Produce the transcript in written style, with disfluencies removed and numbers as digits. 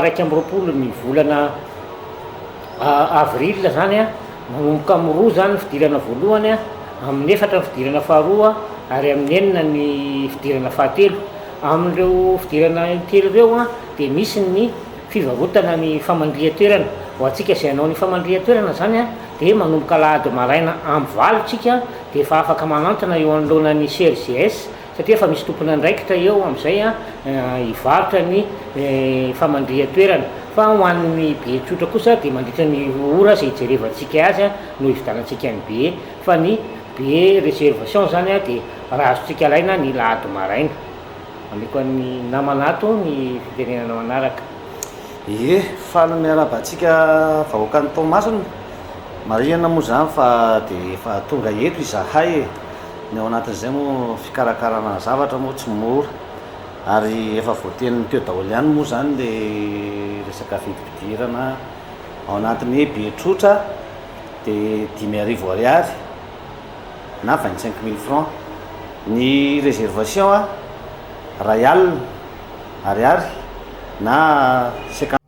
Raiky amby roapolo ny volana avril zany a, manomboka amin'ny roa zany ny fidirana voalohany a, amin'ny efatra ny fidirana faharoa ary amin'ny enina ny fidirana fahatelo. Amin'ireo fidirana telo ireo a dia misy ny fivarotana ny famandria-toerana. Ho antsika izay hanao ny famandria-toerana zany a dia manomboka alahady maraina amin'ny valo tsika dia efa afaka manantona eo anoloana ny CRGS satria efa misy tompona andraikitra eo amin'izay a hivarotra ny famandria-toerana. Fa ho an'ny be tsotra kosa dia mandritra ny ora izay hijerevantsika azy a no hividianantsika ny be, fa ny be réservation zany a dia raha azontsika alaina ny lahady maraina. Ameko ny namanato ny fitenenana manaraka. Ie, faly miarabantsika vahoaka ny Toamasina. Marihana moa zany fa dia efa tonga eto izahay e. Ny ao anatin'izay moa fikarakarana zavatra moa tsy mora, ary efa voatenin'ny teo daholo ihany moa zany le resaka vidim-pidirana ao anatin'ny hoe be tsotra dia 5,000 ariary na 25,000 francs. Ny réservation a ray alina ariary na 50